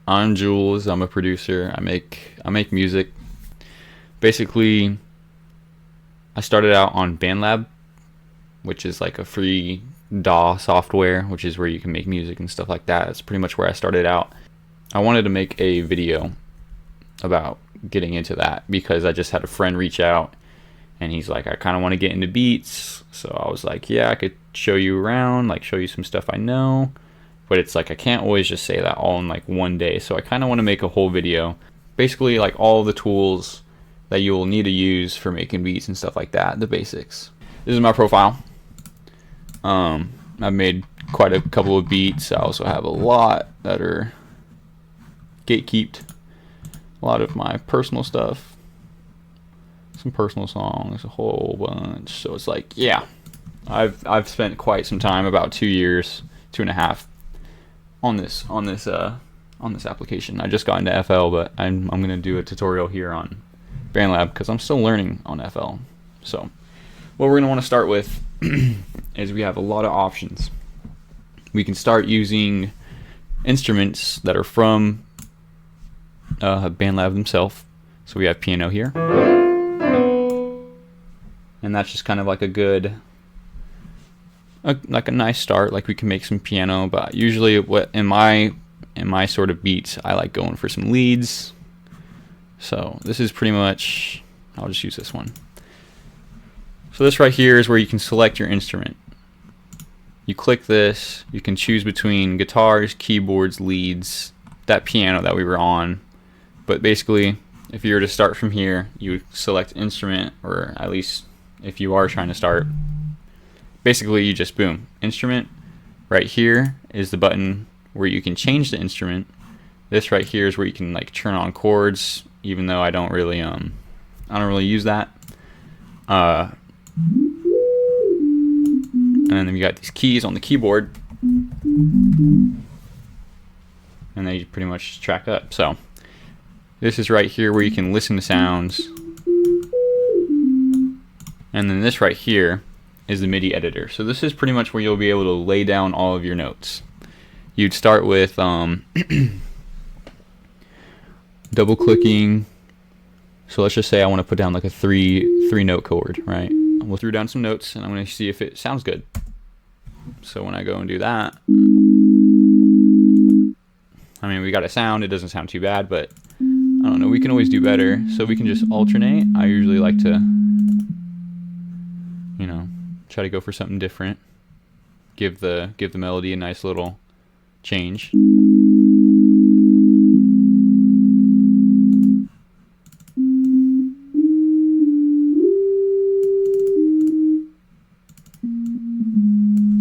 I'm Jewls. I'm a producer. I make music. Basically, I started out on Bandlab, which is like a free DAW software, which is where you can make music and stuff like that. That's pretty much where I started out. I wanted to make a video about getting into that because I just had a friend reach out and he's like, I kind of want to get into beats. So I was like, yeah, I could show you around, like show you some stuff I know. But it's like I can't always just say that all in like one day. So I kind of want to make a whole video, basically like all the tools that you will need to use for making beats and stuff like that, the basics. This is my profile. I've made quite a couple of beats. I also have a lot that are gatekeeped. A lot of my personal stuff, some personal songs, a whole bunch. So it's like, yeah, I've spent quite some time, about 2 years, 2.5, on this application. I just got into FL, but I'm gonna do a tutorial here on Bandlab because I'm still learning on FL. So what we're gonna want to start with is we have a lot of options. We can start using instruments that are from Bandlab themselves. So we have piano here, and that's just kind of like a good, like a nice start. Like we can make some piano, but usually what in my sort of beats, I like going for some leads. So this is pretty much, I'll just use this one. So this right here is where you can select your instrument. You click this, you can choose between guitars, keyboards, leads, that piano that we were on. But basically, if you were to start from here, you would select instrument, or at least if you are trying to start, basically you just boom, instrument. Right here is the button where you can change the instrument. This right here is where you can like turn on chords, even though I don't really use that. And then you got these keys on the keyboard, and they pretty much track up. So this is right here where you can listen to sounds. And then this right here is the MIDI editor. So this is pretty much where you'll be able to lay down all of your notes. You'd start with double clicking. So let's just say I want to put down like a three note chord, right? We'll throw down some notes and I'm going to see if it sounds good. So when I go and do that, I mean, we got a sound. It doesn't sound too bad, but I don't know. We can always do better. So we can just alternate. I usually like to, try to go for something different. Give the melody a nice little change.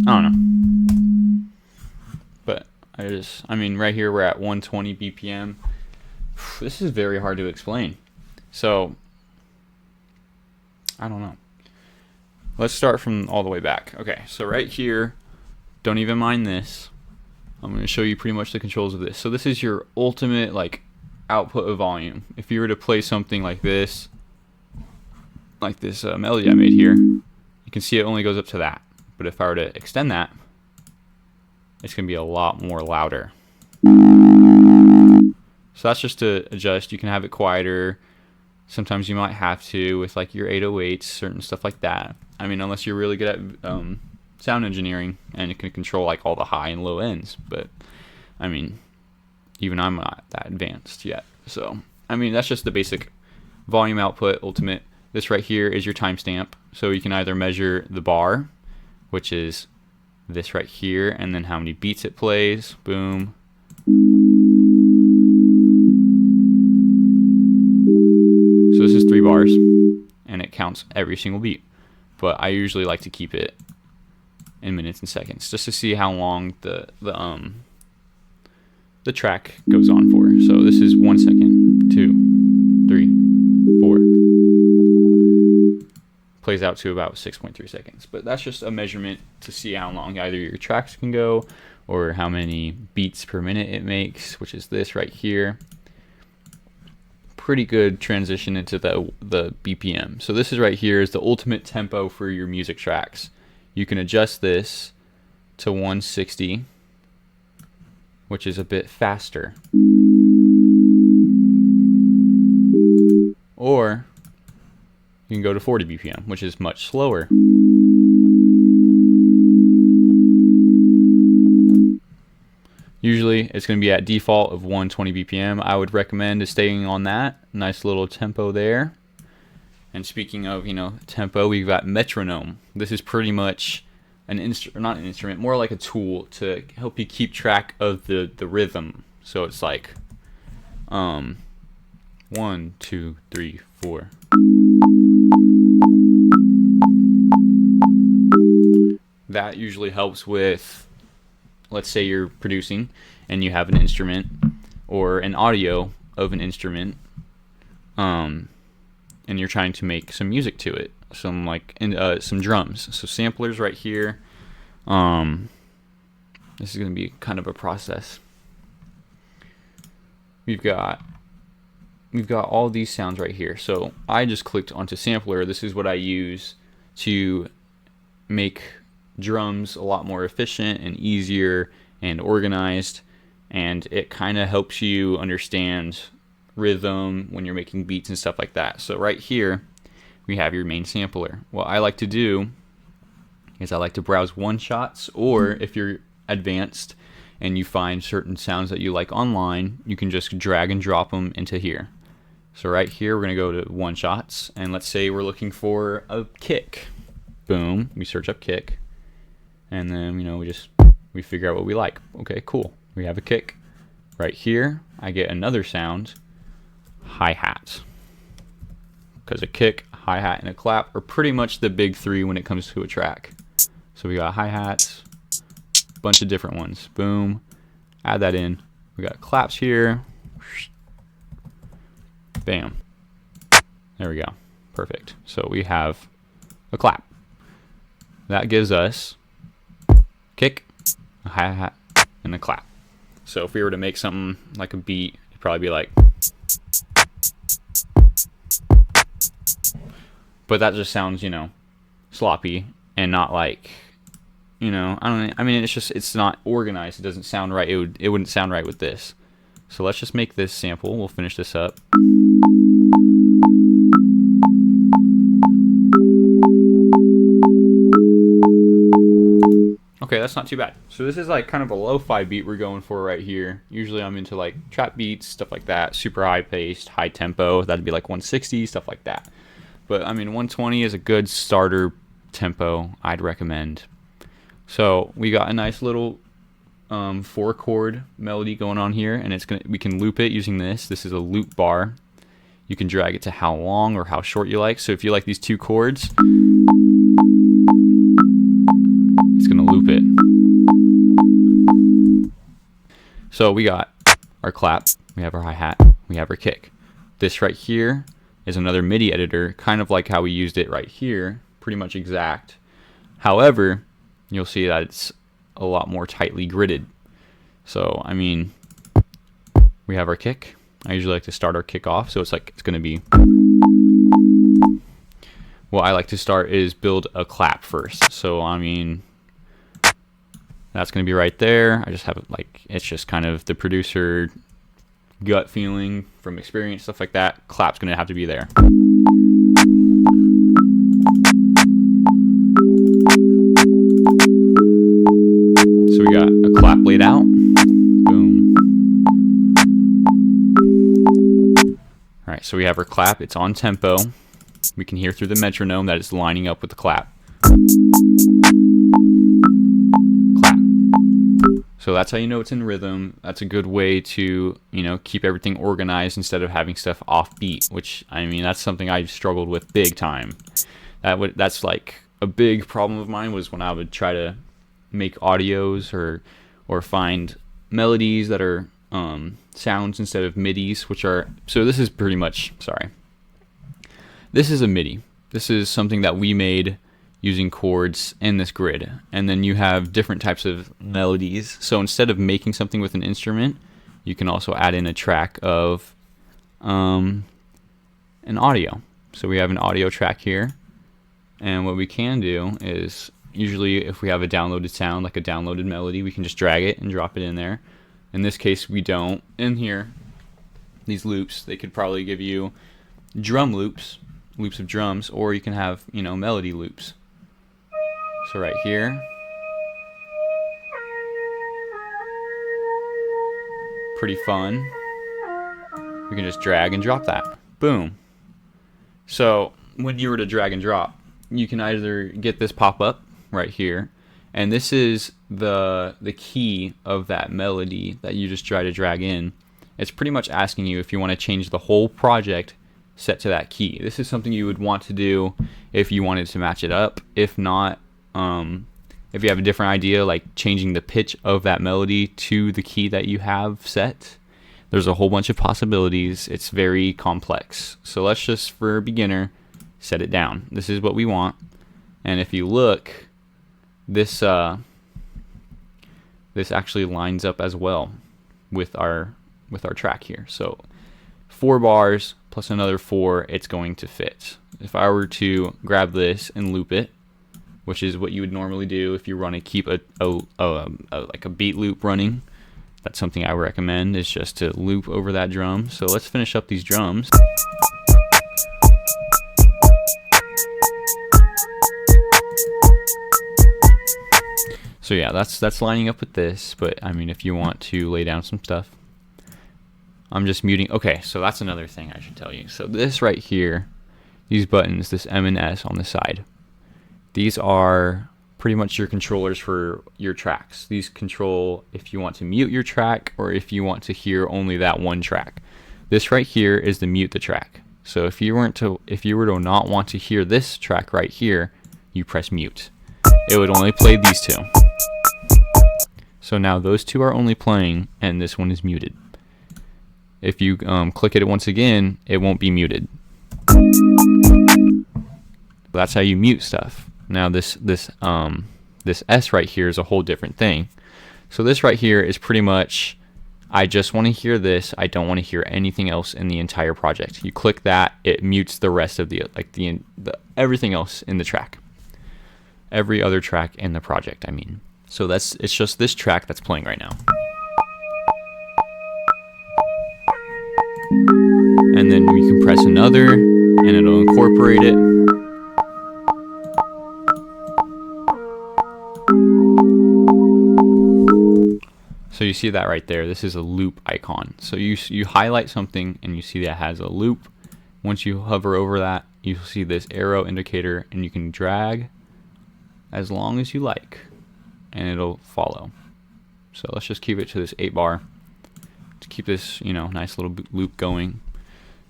I don't know. But I mean, right here we're at 120 BPM. This is very hard to explain. So, I don't know. Let's start from all the way back. Okay, so right here, don't even mind this. I'm going to show you pretty much the controls of this. So this is your ultimate like output of volume. If you were to play something like this melody I made here, you can see it only goes up to that. But if I were to extend that, it's going to be a lot more louder. So that's just to adjust. You can have it quieter. Sometimes you might have to with like your 808s, certain stuff like that. I mean, unless you're really good at sound engineering and you can control like all the high and low ends. But I mean, even I'm not that advanced yet. So I mean, that's just the basic volume output ultimate. This right here is your timestamp. So you can either measure the bar, which is this right here, and then how many beats it plays. Boom. So this is 3 bars, and it counts every single beat. But I usually like to keep it in minutes and seconds, just to see how long the track goes on for. So this is 1 second, 2, 3, 4. Plays out to about 6.3 seconds. But that's just a measurement to see how long either your tracks can go or how many beats per minute it makes, which is this right here. Pretty good transition into the BPM. So this is right here is the ultimate tempo for your music tracks. You can adjust this to 160 which is a bit faster. Or you can go to 40 BPM, which is much slower. Usually it's going to be at default of 120 BPM. I would recommend staying on that. Nice little tempo there. And speaking of, tempo, we've got metronome. This is pretty much not an instrument, more like a tool to help you keep track of the rhythm. So it's like 1, 2, 3, 4. That usually helps with, let's say you're producing and you have an instrument or an audio of an instrument, and you're trying to make some music to it, some drums. So samplers right here. This is going to be kind of a process. We've got all these sounds right here. So I just clicked onto sampler. This is what I use to make drums a lot more efficient and easier and organized, and it kind of helps you understand rhythm when you're making beats and stuff like that. So right here we have your main sampler. What I like to do is I like to browse one shots, or if you're advanced and you find certain sounds that you like online, you can just drag and drop them into here. So right here we're going to go to one shots, and let's say we're looking for a kick. Boom, we search up kick, and then we figure out what we like. Okay, cool, we have a kick. Right here I get another sound, hi-hat, because a kick, hi-hat, and a clap are pretty much the big three when it comes to a track. So we got hi-hats, a bunch of different ones. Boom, add that in. We got claps here. Bam, there we go, perfect. So we have a clap. That gives us kick, a hi-hat, and a clap. So if we were to make something like a beat, it'd probably be like, but that just sounds, sloppy and not like, it's not organized. It doesn't sound right. It wouldn't sound right with this. So let's just make this sample. We'll finish this up. Okay, that's not too bad. So this is like kind of a lo-fi beat we're going for right here. Usually I'm into like trap beats, stuff like that, super high paced, high tempo. That'd be like 160, stuff like that. But 120 is a good starter tempo, I'd recommend. So we got a nice little 4-chord melody going on here, and we can loop it using this. This is a loop bar. You can drag it to how long or how short you like. So if you like these 2 chords, it's gonna loop it. So we got our clap, we have our hi-hat, we have our kick. This right here is another MIDI editor, kind of like how we used it right here, pretty much exact. However, you'll see that it's a lot more tightly gridded. So we have our kick. I usually like to start our kick off, so it's gonna be, what I like to start is build a clap first. So that's gonna be right there. I just have it it's just kind of the producer gut feeling from experience, stuff like that. Clap's gonna have to be there. So we got a clap laid out. Boom. All right, so we have our clap. It's on tempo. We can hear through the metronome that it's lining up with the clap. Clap. So that's how you know it's in rhythm. That's a good way to, keep everything organized instead of having stuff off beat, which, that's something I've struggled with big time. That's like a big problem of mine, was when I would try to make audios or find melodies that are sounds instead of MIDIs, so this is pretty much, this is a MIDI. This is something that we made using chords in this grid, and then you have different types of melodies. So instead of making something with an instrument, you can also add in a track of an audio. So we have an audio track here, and what we can do is, usually if we have a downloaded sound, like a downloaded melody, we can just drag it and drop it in there. In this case, we don't. In here, these loops, they could probably give you drum loops, loops of drums, or you can have, you know, melody loops. So right here, pretty fun. We can just drag and drop that. Boom. So when you were to drag and drop, you can either get this pop up right here, and this is the key of that melody that you just try to drag in. It's pretty much asking you if you want to change the whole project set to that key. This is something you would want to do if you wanted to match it up. If not, if you have a different idea, like changing the pitch of that melody to the key that you have set, there's a whole bunch of possibilities. It's very complex. So let's just, for a beginner, set it down. This is what we want. And if you look, this actually lines up as well with our track here. So 4 bars plus another 4, it's going to fit. If I were to grab this and loop it, which is what you would normally do if you want to keep like a beat loop running, that's something I would recommend, is just to loop over that drum. So let's finish up these drums. So yeah, that's lining up with this, but I mean, if you want to lay down some stuff, I'm just muting. Okay, so that's another thing I should tell you. So this right here, these buttons, this M and S on the side, these are pretty much your controllers for your tracks. These control if you want to mute your track or if you want to hear only that one track. This right here is the mute the track. So if you were to not want to hear this track right here, you press mute. It would only play these two. So now those two are only playing and this one is muted. If you click it once again, it won't be muted. That's how you mute stuff. Now this S right here is a whole different thing. So this right here is pretty much, I just want to hear this. I don't want to hear anything else in the entire project. You click that, it mutes the rest of the everything else in the track. Every other track in the project, I mean. So it's just this track that's playing right now. And then we can press another and it'll incorporate it. So you see that right there. This is a loop icon. So you highlight something and you see that has a loop. Once you hover over that, you'll see this arrow indicator and you can drag as long as you like and it'll follow. So let's just keep it to this 8 bar to keep this, you know, nice little loop going.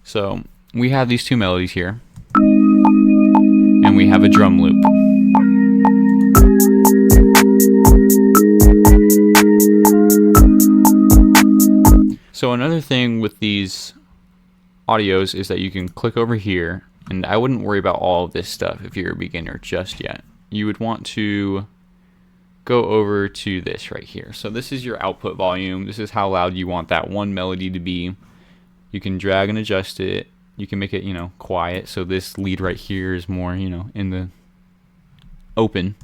So we have these two melodies here and we have a drum loop. So another thing with these audios is that you can click over here, and I wouldn't worry about all of this stuff if you're a beginner just yet. You would want to go over to this right here. So this is your output volume. This is how loud you want that one melody to be. You can drag and adjust it. You can make it, you know, quiet. So this lead right here is more, you know, in the open.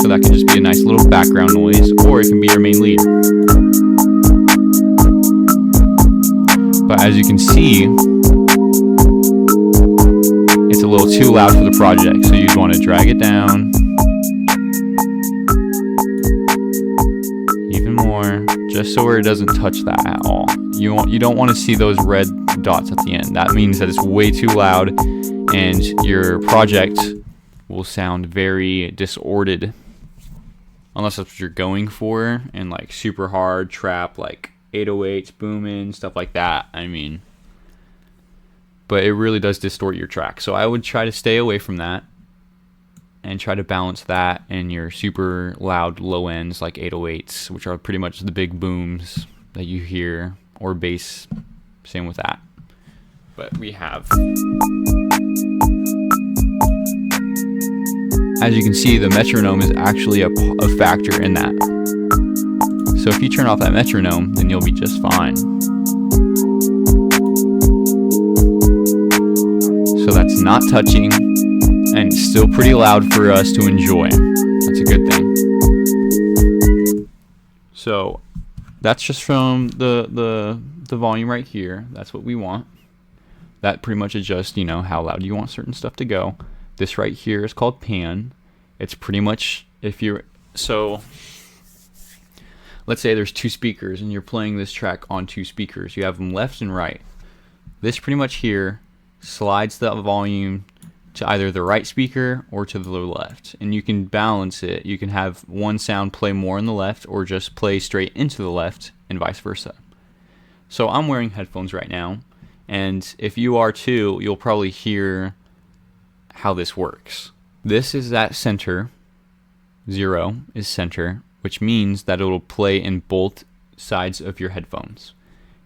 So that can just be a nice little background noise, or it can be your main lead. But as you can see, it's a little too loud for the project, so you'd want to drag it down even more, just so where it doesn't touch that at all. You don't want to see those red dots at the end. That means that it's way too loud and your project will sound very disordered, unless that's what you're going for, and like super hard trap, like 808s, booming, stuff like that. I mean, but it really does distort your track. So I would try to stay away from that and try to balance that and your super loud low ends like 808s, which are pretty much the big booms that you hear, or bass, same with that. But we have, as you can see, the metronome is actually a factor in that. So if you turn off that metronome, then you'll be just fine. So that's not touching and still pretty loud for us to enjoy. That's a good thing. That's just from the volume right here. That's what we want. That pretty much adjusts, you know, how loud you want certain stuff to go. This right here is called pan. It's pretty much, if you're, so let's say there's two speakers and you're playing this track on two speakers. You have them left and right. This pretty much here slides the volume to either the right speaker or to the left, and you can balance it. You can have one sound play more on the left or just play straight into the left, and vice versa. So I'm wearing headphones right now, and if you are too, you'll probably hear how this works. This is at center. 0 is center, which means that it'll play in both sides of your headphones.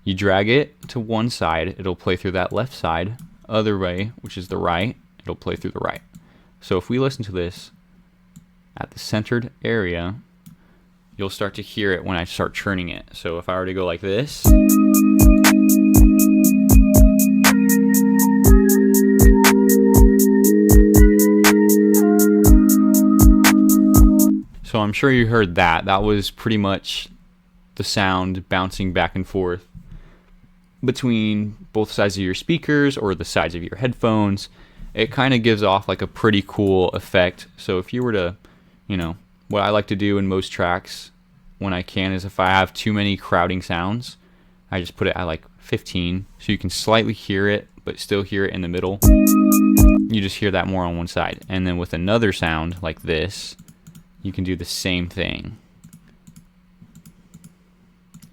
You drag it to one side, it'll play through that left side. Other way, which is the right, it'll play through the right. So if we listen to this at the centered area, you'll start to hear it when I start churning it. So if I were to go like this, so I'm sure you heard that. That was pretty much the sound bouncing back and forth between both sides of your speakers or the sides of your headphones. It kind of gives off like a pretty cool effect. So if you were to, you know, what I like to do in most tracks when I can is if I have too many crowding sounds, I just put it at like 15 so you can slightly hear it but still hear it in the middle. You just hear that more on one side. And then with another sound like this, you can do the same thing.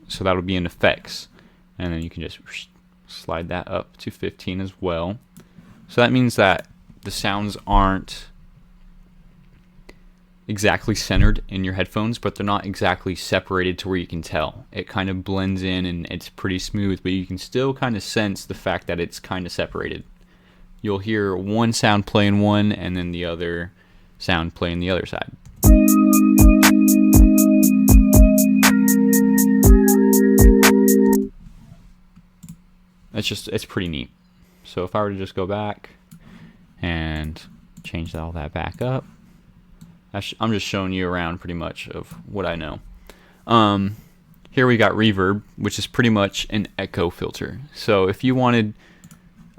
So that'll be in effects. And then you can just slide that up to 15 as well. So that means that the sounds aren't exactly centered in your headphones, but they're not exactly separated to where you can tell. It kind of blends in and it's pretty smooth, but you can still kind of sense the fact that it's kind of separated. You'll hear one sound play in one and then the other sound play in the other side. It's pretty neat. So if I were to just go back and change all that back up, I'm just showing you around pretty much of what I know. Here we got reverb, which is pretty much an echo filter. So if you wanted,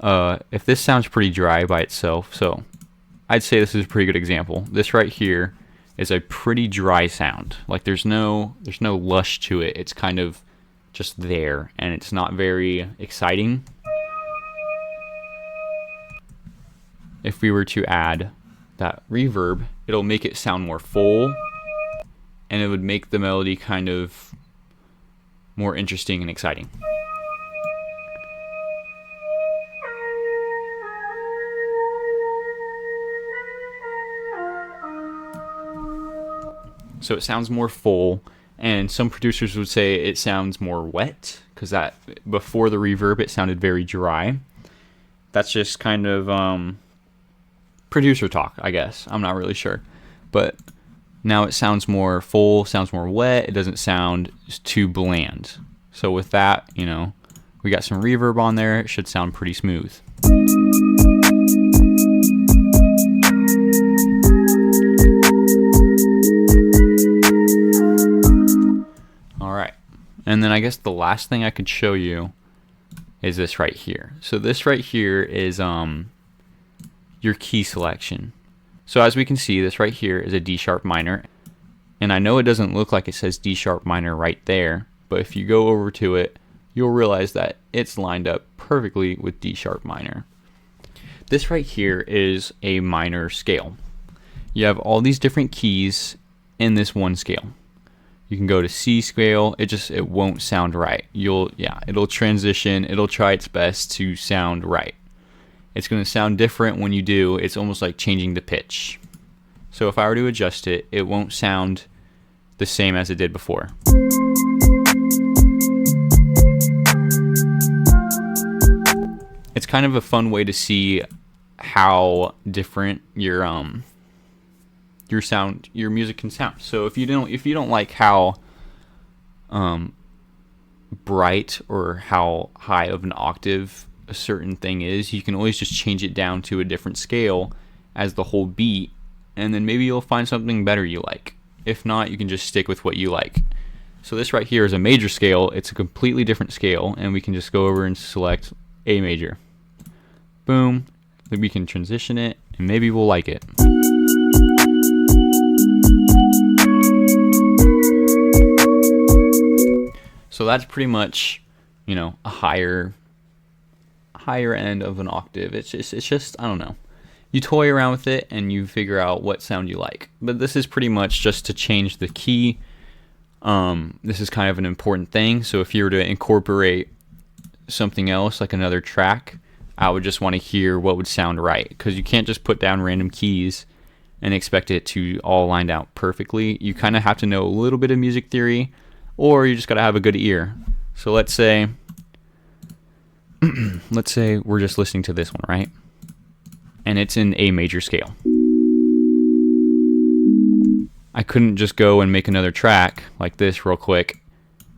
if this sounds pretty dry by itself, so I'd say this is a pretty good example. This right here is a pretty dry sound. Like there's no lush to it. It's kind of just there, and it's not very exciting. If we were to add that reverb, it'll make it sound more full, and it would make the melody kind of more interesting and exciting. So it sounds more full, and some producers would say it sounds more wet, because that before the reverb it sounded very dry. That's just kind of producer talk, I guess. I'm not really sure. But now it sounds more full, sounds more wet. It doesn't sound too bland. So with that, you know, we got some reverb on there. It should sound pretty smooth. Alright. And then I guess the last thing I could show you is this right here. So this right here is your key selection. So as we can see, this right here is a D sharp minor, and I know it doesn't look like it says D sharp minor right there, but if you go over to it, you'll realize that it's lined up perfectly with D sharp minor. This right here is a minor scale. You have all these different keys in this one scale. You can go to C scale, it won't sound right. It'll transition, it'll try its best to sound right. It's going to sound different when you do. It's almost like changing the pitch. So if I were to adjust it, it won't sound the same as it did before. It's kind of a fun way to see how different your music can sound. So if you don't like how bright or how high of an octave a certain thing is, you can always just change it down to a different scale as the whole beat, and then maybe you'll find something better you like. If not, you can just stick with what you like. So this right here is a major scale. It's a completely different scale, and we can just go over and select A major. Boom. Then we can transition it, and maybe we'll like it. So that's pretty much, you know, a higher end of an octave. It's just I don't know. You toy around with it and you figure out what sound you like. But this is pretty much just to change the key. This is kind of an important thing. So if you were to incorporate something else, like another track, I would just want to hear what would sound right, because you can't just put down random keys and expect it to all line out perfectly. You kind of have to know a little bit of music theory, or you just got to have a good ear. So let's say we're just listening to this one, right? And it's in A major scale. I couldn't just go and make another track like this real quick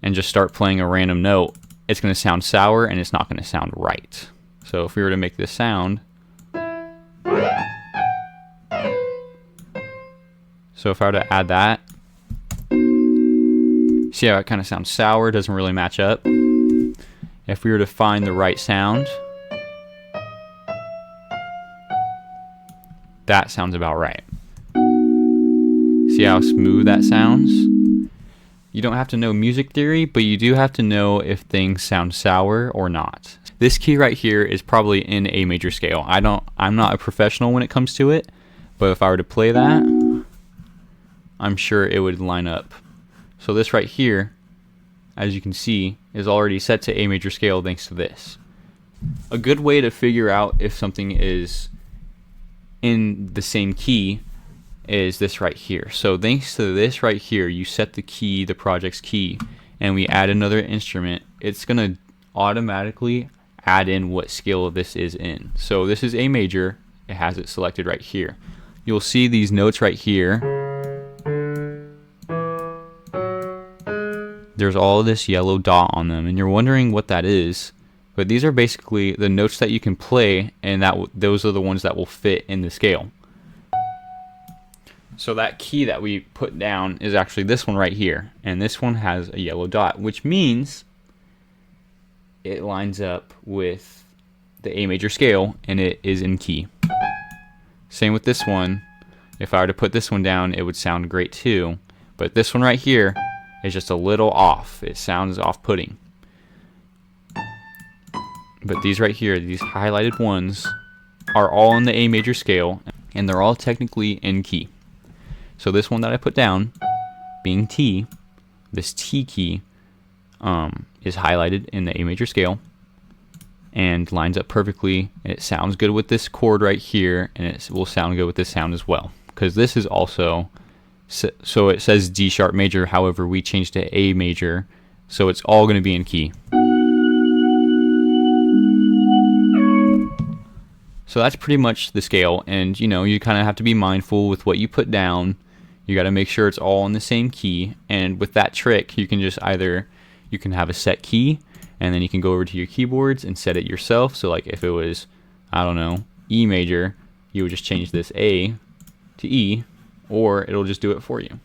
and just start playing a random note. It's going to sound sour and it's not going to sound right. So if we were to make this sound, so if I were to add that, see how it kind of sounds sour, doesn't really match up. If we were to find the right sound, that sounds about right. See how smooth that sounds? You don't have to know music theory, but you do have to know if things sound sour or not. This key right here is probably in A major scale. I'm not a professional when it comes to it, but if I were to play that, I'm sure it would line up. So this right here, as you can see, is already set to A major scale thanks to this. A good way to figure out if something is in the same key is this right here. So thanks to this right here, you set the key, the project's key, and we add another instrument, it's gonna automatically add in what scale this is in. So this is A major, it has it selected right here. You'll see these notes right here. There's all this yellow dot on them, and you're wondering what that is, but these are basically the notes that you can play, and those are the ones that will fit in the scale. So that key that we put down is actually this one right here, and this one has a yellow dot, which means it lines up with the A major scale and it is in key. Same with this one. If I were to put this one down, it would sound great too, but this one right here is just a little off. It sounds off-putting. But these right here, these highlighted ones, are all in the A major scale, and they're all technically in key. So this one that I put down, being T, this T key is highlighted in the A major scale and lines up perfectly, and it sounds good with this chord right here, and it will sound good with this sound as well, because this is also, so it says D sharp major, however we changed to A major, so it's all going to be in key. So that's pretty much the scale, and you know, you kind of have to be mindful with what you put down. You got to make sure it's all in the same key, and with that trick, you can just you can have a set key, and then you can go over to your keyboards and set it yourself. So like if it was, I don't know, E major, you would just change this A to E, or it'll just do it for you.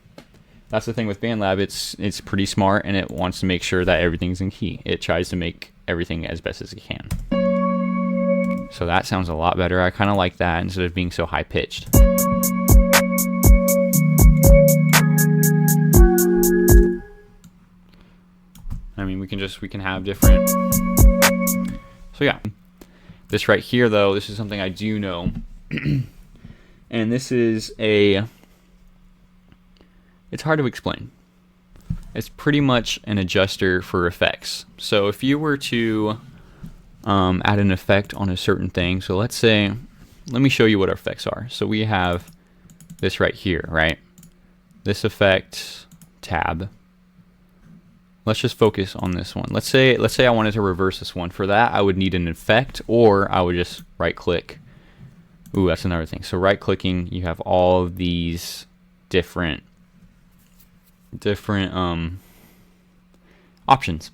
That's the thing with Bandlab, it's pretty smart, and it wants to make sure that everything's in key. It tries to make everything as best as it can. So that sounds a lot better. I kind of like that instead of being so high pitched. I mean, we can have different. So yeah, this right here though, this is something I do know, and this is it's hard to explain. It's pretty much an adjuster for effects. So if you were to add an effect on a certain thing, so let's say, let me show you what our effects are. So we have this right here, right? This effect tab. Let's just focus on this one. Let's say I wanted to reverse this one. For that, I would need an effect, or I would just right click. Ooh, that's another thing. So right clicking, you have all of these different options.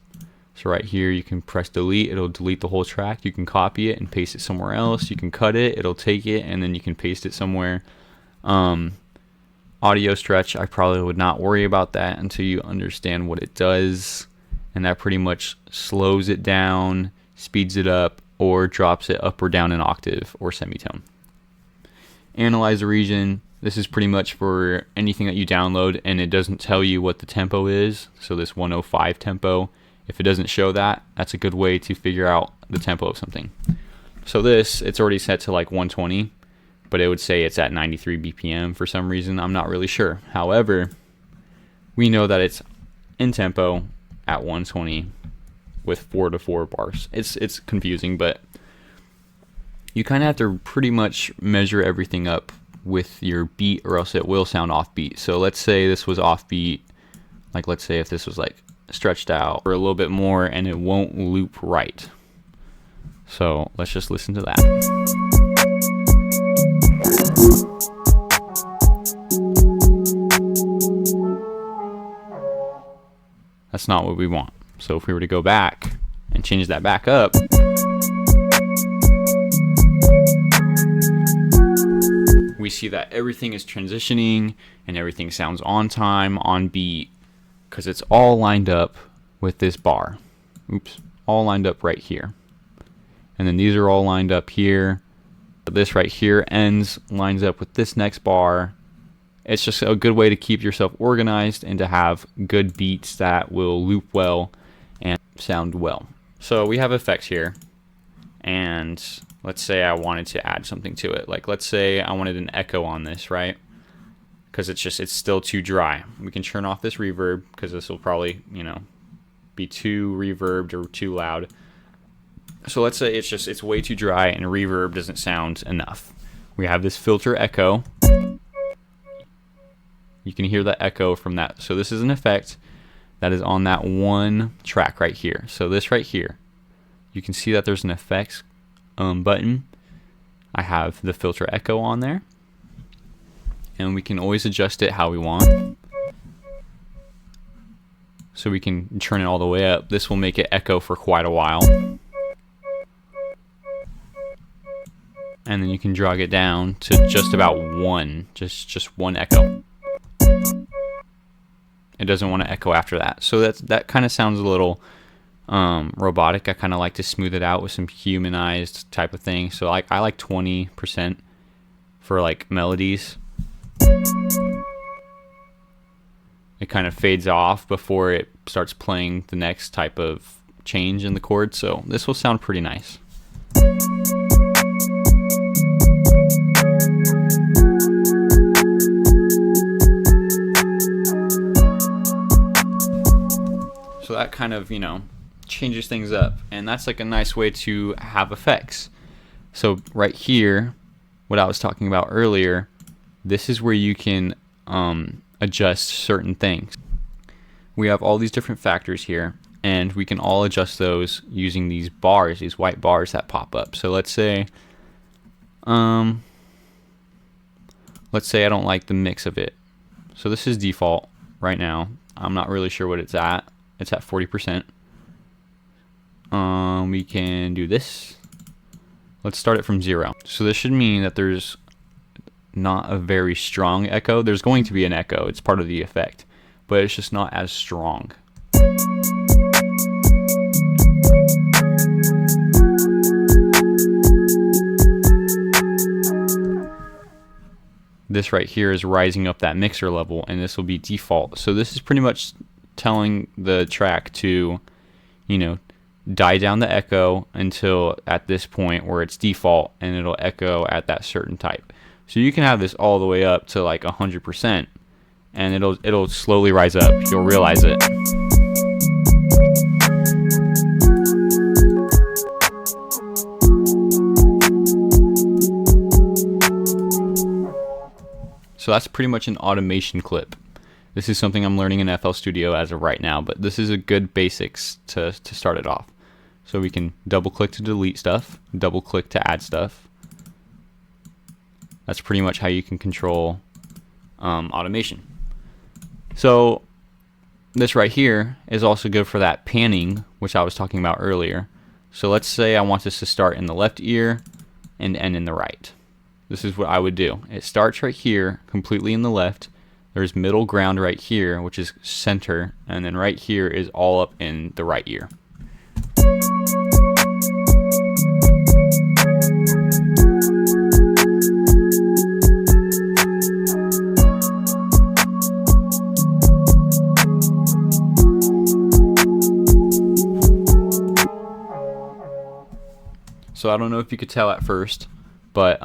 So right here, you can press delete, it'll delete the whole track. You can copy it and paste it somewhere else. You can cut it, it'll take it, and then you can paste it somewhere. audio stretch, I probably would not worry about that until you understand what it does. And that pretty much slows it down, speeds it up, or drops it up or down an octave or semitone. Analyze the region. This is pretty much for anything that you download and it doesn't tell you what the tempo is. So this 105 tempo, if it doesn't show that, that's a good way to figure out the tempo of something. So this, it's already set to like 120, but it would say it's at 93 BPM for some reason. I'm not really sure. However, we know that it's in tempo at 120 with 4 to 4 bars. It's confusing, but you kind of have to pretty much measure everything up with your beat or else it will sound offbeat. So let's say this was offbeat, like let's say if this was like stretched out or a little bit more and it won't loop right. So let's just listen to that. That's not what we want. So if we were to go back and change that back up, we see that everything is transitioning and everything sounds on time, on beat, because it's all lined up with this bar. Oops, all lined up right here. And then these are all lined up here. But this right here lines up with this next bar. It's just a good way to keep yourself organized and to have good beats that will loop well and sound well. So we have effects here, and let's say I wanted to add something to it. Like let's say I wanted an echo on this, right? Because it's still too dry. We can turn off this reverb because this will probably, be too reverbed or too loud. So let's say it's way too dry and reverb doesn't sound enough. We have this filter echo. You can hear the echo from that. So this is an effect that is on that one track right here. So this right here, you can see that there's an effects button. I have the filter echo on there, and we can always adjust it how we want. So we can turn it all the way up. This will make it echo for quite a while. And then you can drag it down to just about one, just one echo. It doesn't want to echo after that. So that kind of sounds a little robotic. I kind of like to smooth it out with some humanized type of thing. So I like 20% for like melodies. It kind of fades off before it starts playing the next type of change in the chord. So this will sound pretty nice. So that kind of, changes things up, and that's like a nice way to have effects. So right here, what I was talking about earlier, this is where you can adjust certain things. We have all these different factors here, and we can all adjust those using these bars, these white bars that pop up. So let's say I don't like the mix of it. So this is default right now. I'm not really sure what it's at. It's at 40%. We can do this. Let's start it from 0. So this should mean that there's not a very strong echo. There's going to be an echo. It's part of the effect, but it's just not as strong. This right here is rising up that mixer level, and this will be default. So this is pretty much telling the track to, die down the echo until at this point where it's default, and it'll echo at that certain type. So you can have this all the way up to like 100%, and it'll slowly rise up. You'll realize it. So that's pretty much an automation clip. This is something I'm learning in FL Studio as of right now, but this is a good basics to start it off. So we can double click to delete stuff, double click to add stuff. That's pretty much how you can control automation. So this right here is also good for that panning, which I was talking about earlier. So let's say I want this to start in the left ear and end in the right. This is what I would do. It starts right here, completely in the left. There's middle ground right here, which is center, and then right here is all up in the right ear. So I don't know if you could tell at first, but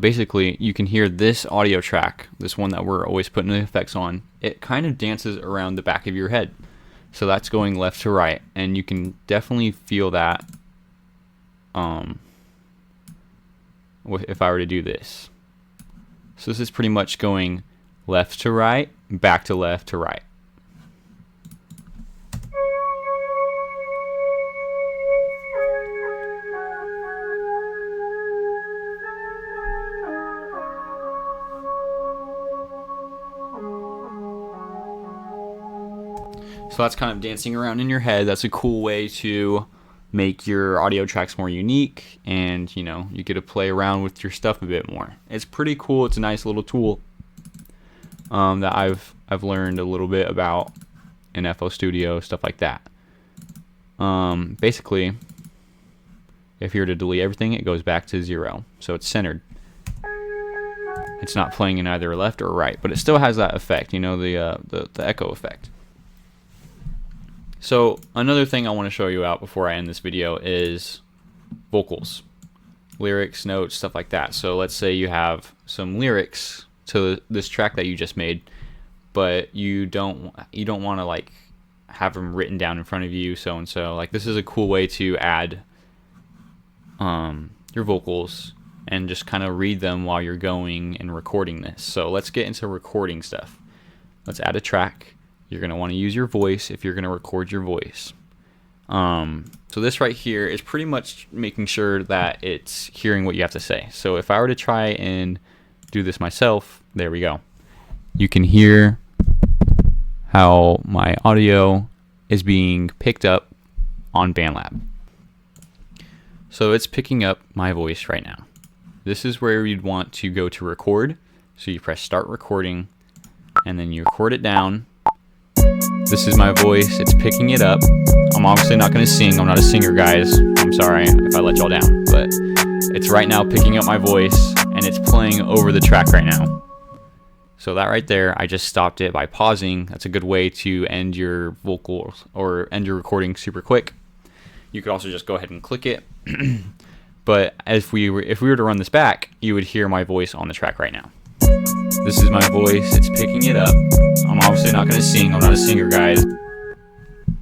basically you can hear this audio track, this one that we're always putting the effects on, it kind of dances around the back of your head. So that's going left to right, and you can definitely feel that if I were to do this. So this is pretty much going left to right, back to left to right. So that's kind of dancing around in your head. That's a cool way to make your audio tracks more unique, and you know, you get to play around with your stuff a bit more. It's pretty cool. It's a nice little tool that I've learned a little bit about in FL Studio, stuff like that. Basically, if you were to delete everything, it goes back to 0, so it's centered. It's not playing in either left or right, but it still has that effect, you know, the echo effect. So another thing I want to show you out before I end this video is vocals, lyrics, notes, stuff like that. So let's say you have some lyrics to this track that you just made, but you don't want to like have them written down in front of you, so and so. Like, this is a cool way to add your vocals and just kind of read them while you're going and recording this. So let's get into recording stuff. Let's add a track. You're going to want to use your voice if you're going to record your voice. So this right here is pretty much making sure that it's hearing what you have to say. So if I were to try and do this myself, there we go. You can hear how my audio is being picked up on Bandlab. So it's picking up my voice right now. This is where you'd want to go to record. So you press start recording, and then you record it down. This is my voice, it's picking it up. I'm obviously not going to sing, I'm not a singer, guys. I'm sorry if I let y'all down, but it's right now picking up my voice, and it's playing over the track right now. So that right there, I just stopped it by pausing. That's a good way to end your vocals or end your recording super quick. You could also just go ahead and click it. But if we were to run this back, you would hear my voice on the track right now. This is my voice, it's picking it up. I'm obviously not going to sing, I'm not a singer, guys.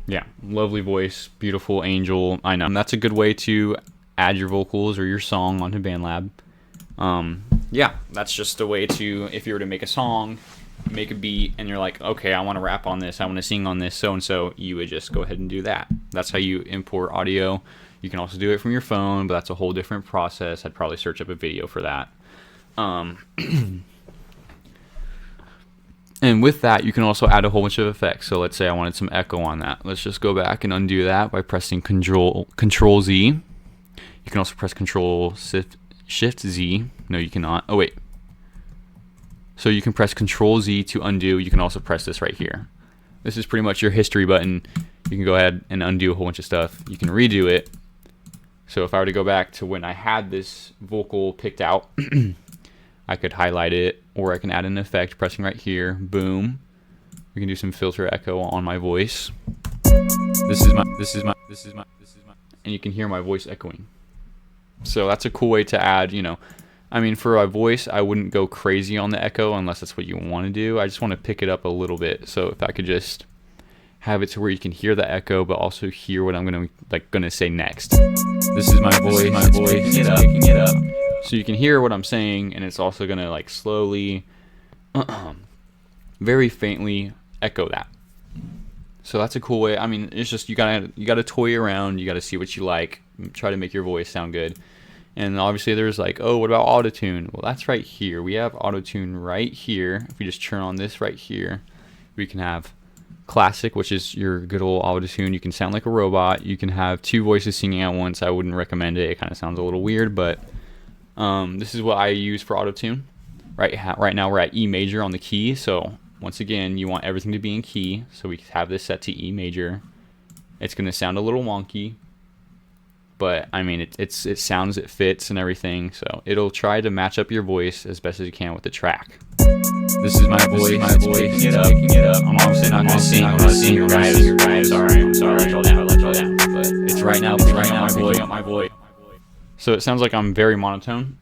Yeah, lovely voice, beautiful angel, I know. And that's a good way to add your vocals or your song onto Bandlab. Yeah, that's just a way to, if you were to make a song, make a beat, and you're like, okay, I want to rap on this, I want to sing on this, so-and-so, you would just go ahead and do that. That's how you import audio. You can also do it from your phone, but that's a whole different process. I'd probably search up a video for that. And with that, you can also add a whole bunch of effects. So let's say I wanted some echo on that. Let's just go back and undo that by pressing Control Z. You can also press Shift Z. No, you cannot. Oh, wait. So you can press Control Z to undo. You can also press this right here. This is pretty much your history button. You can go ahead and undo a whole bunch of stuff. You can redo it. So if I were to go back to when I had this vocal picked out, I could highlight it, or I can add an effect pressing right here. Boom. We can do some filter echo on my voice. This is my, and you can hear my voice echoing. So that's a cool way to add, you know, I mean, for a voice, I wouldn't go crazy on the echo unless that's what you want to do. I just want to pick it up a little bit. So if I could just have it to where you can hear the echo, but also hear what I'm gonna say next. This is my voice. Picking it up. So you can hear what I'm saying, and it's also gonna like slowly, very faintly echo that. So that's a cool way. I mean, it's just you gotta toy around. You gotta see what you like. Try to make your voice sound good. And obviously there's like, oh, what about auto-tune? Well, that's right here. We have auto-tune right here. If we just turn on this right here, we can have classic, which is your good old auto-tune. You can sound like a robot. You can have two voices singing at once. I wouldn't recommend it. It kind of sounds a little weird, but this is what I use for auto-tune. Right now we're at E major on the key, so once again, you want everything to be in key, so we have this set to E major. It's going to sound a little wonky, but I mean, it sounds, it fits and everything, so it'll try to match up your voice as best as you can with the track. This is my voice. Picking it up. I'm obviously not going to sing. I'm not singing right. Sorry. Let you down. But it's right now. It's right now. My voice. So it sounds like I'm very monotone.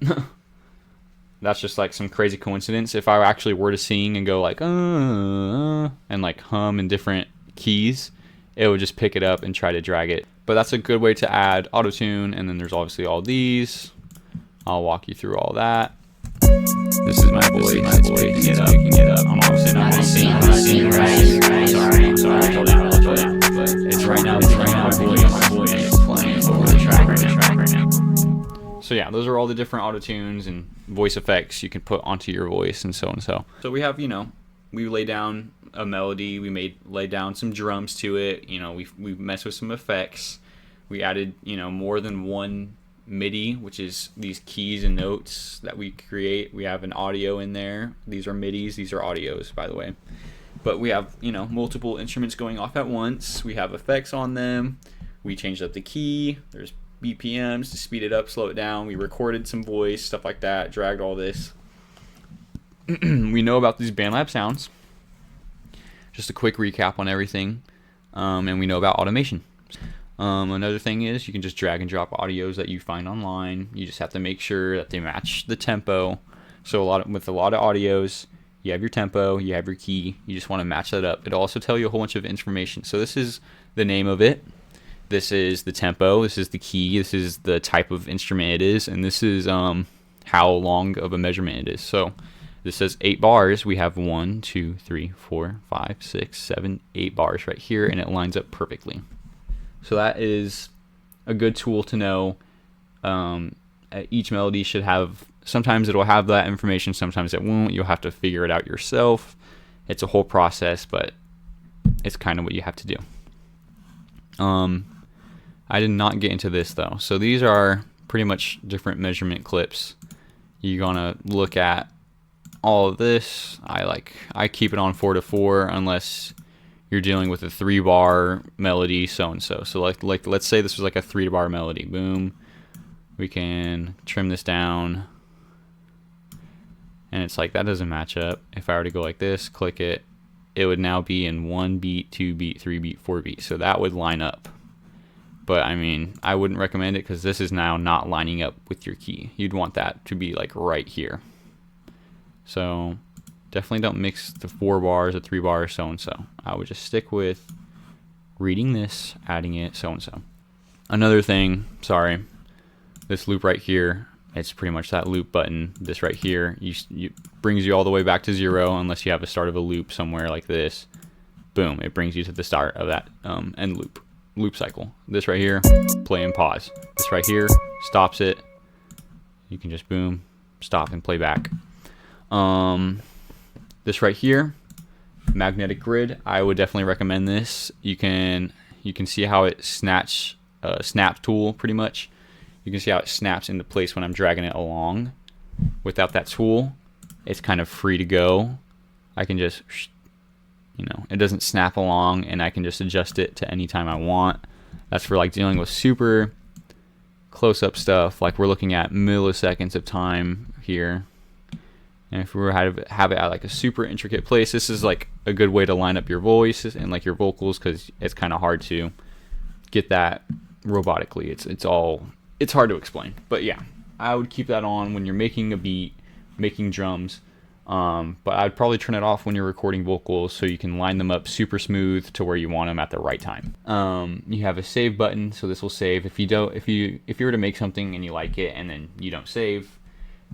That's just like some crazy coincidence. If I actually were to sing and go like and like hum in different keys, it would just pick it up and try to drag it. But that's a good way to add auto-tune. And then there's obviously all these. I'll walk you through all that. This is my voice. Picking it up. I'm obviously not going to sing. I'm not singing right. Sorry. Let you down. But it's right now. My voice. It's playing over the track right now. So yeah, those are all the different auto-tunes and voice effects you can put onto your voice and so and so. So we have, we lay down a melody, we lay down some drums to it, we messed with some effects. We added, more than one MIDI, which is these keys and notes that we create. We have an audio in there. These are MIDIs, these are audios, by the way. But we have, multiple instruments going off at once. We have effects on them. We changed up the key. There's BPMs to speed it up, slow it down. We recorded some voice, stuff like that, dragged all this. We know about these Bandlab sounds. Just a quick recap on everything. And we know about automation. Another thing is you can just drag and drop audios that you find online. You just have to make sure that they match the tempo. So with a lot of audios, you have your tempo, you have your key. You just want to match that up. It'll also tell you a whole bunch of information. So this is the name of it. This is the tempo, this is the key, this is the type of instrument it is, and this is how long of a measurement it is. So this says 8 bars. We have 1, 2, 3, 4, 5, 6, 7, 8 bars right here, and it lines up perfectly. So that is a good tool to know. Each melody should have, sometimes it'll have that information, sometimes it won't. You'll have to figure it out yourself. It's a whole process, but it's kind of what you have to do. I did not get into this though. So these are pretty much different measurement clips. You're gonna look at all of this. I keep it on 4/4 unless you're dealing with a 3-bar melody, so and so. So like let's say this was like a 3-bar melody. Boom. We can trim this down. And it's like that doesn't match up. If I were to go like this, click it, it would now be in 1 beat, 2 beat, 3 beat, 4 beat. So that would line up. But I mean, I wouldn't recommend it because this is now not lining up with your key. You'd want that to be like right here. So definitely don't mix the 4 bars, the 3 bars, so and so. I would just stick with reading this, adding it, so and so. Another thing, sorry, this loop right here, it's pretty much that loop button. This right here, you brings you all the way back to 0 unless you have a start of a loop somewhere like this. Boom, it brings you to the start of that end loop cycle. This right here, play and pause. This right here stops it. You can just boom, stop and play back. This right here, magnetic grid, I would definitely recommend this. You can see how it snap tool pretty much. You can see how it snaps into place when I'm dragging it along. Without that tool, it's kind of free to go. I can just, it doesn't snap along, and I can just adjust it to any time I want. That's for like dealing with super close-up stuff. Like we're looking at milliseconds of time here. And if we were to have it at like a super intricate place, this is like a good way to line up your voice and like your vocals, because it's kind of hard to get that robotically. It's hard to explain, but yeah, I would keep that on when you're making a beat, making drums. But I'd probably turn it off when you're recording vocals so you can line them up super smooth to where you want them at the right time. You have a save button, so this will save. If you were to make something and you like it and then you don't save,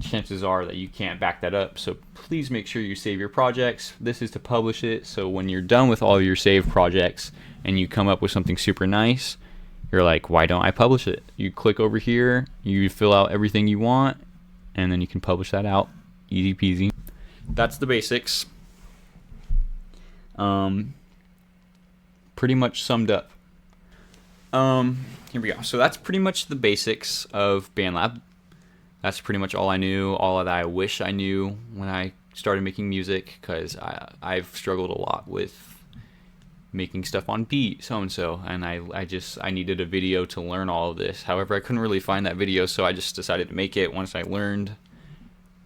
chances are that you can't back that up. So please make sure you save your projects. This is to publish it, so when you're done with all your saved projects and you come up with something super nice, you're like, why don't I publish it? You click over here, you fill out everything you want, and then you can publish that out. Easy peasy. That's the basics. Pretty much summed up. Here we go. So that's pretty much the basics of Bandlab. That's pretty much all I knew, all that I wish I knew when I started making music, because I've struggled a lot with making stuff on beat, and I needed a video to learn all of this. However, I couldn't really find that video, so I just decided to make it. Once I learned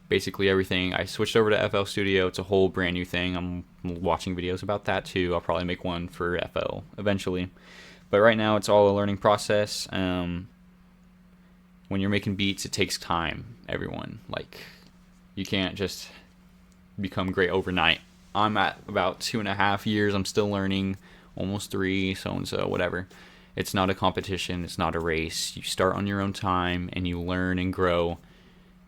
basically everything, I switched over to FL Studio. It's a whole brand new thing. I'm watching videos about that too. I'll probably make one for FL eventually, but right now it's all a learning process. When you're making beats, it takes time, everyone. Like, you can't just become great overnight. I'm at about 2.5 years. I'm still learning, almost 3, so whatever. It's not a competition. It's not a race. You start on your own time, and you learn and grow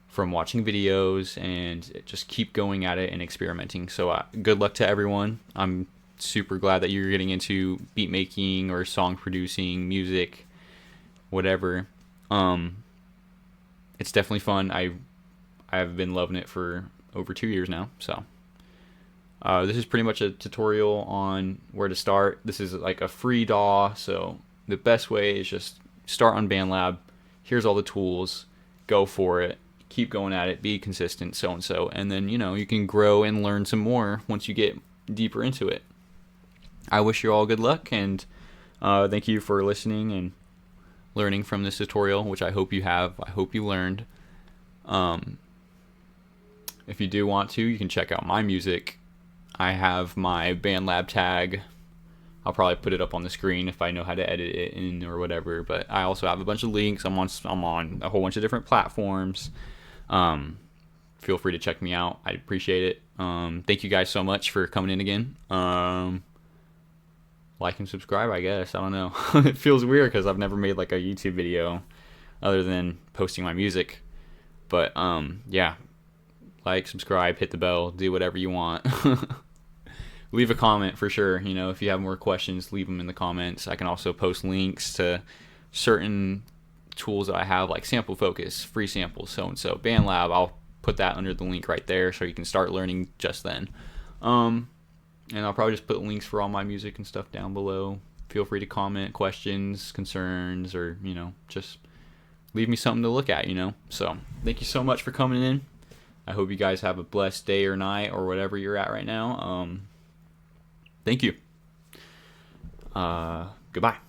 from watching videos, and just keep going at it and experimenting. So good luck to everyone. I'm super glad that you're getting into beat making or song producing, music, whatever. It's definitely fun. I've been loving it for over 2 years now, so this is pretty much a tutorial on where to start. This is like a free DAW, so the best way is just start on Bandlab. Here's all the tools. Go for it. Keep going at it. Be consistent, and then, you can grow and learn some more once you get deeper into it. I wish you all good luck, and thank you for listening and learning from this tutorial, which I hope you have. I hope you learned. If you do want to, you can check out my music. I have my Bandlab tag. I'll probably put it up on the screen if I know how to edit it in or whatever. But I also have a bunch of links. I'm on a whole bunch of different platforms. Feel free to check me out. I'd appreciate it. Thank you guys so much for coming in again. Like and subscribe, I guess. I don't know. It feels weird because I've never made like a YouTube video other than posting my music. But yeah. Like, subscribe, hit the bell, do whatever you want. Leave a comment for sure. If you have more questions, leave them in the comments. I can also post links to certain tools that I have, like Sample Focus, free samples, so Bandlab. I'll put that under the link right there so you can start learning just then. And I'll probably just put links for all my music and stuff down below. Feel free to comment questions, concerns, or just leave me something to look at. So thank you so much for coming in. I hope you guys have a blessed day or night or whatever you're at right now. Thank you. Goodbye.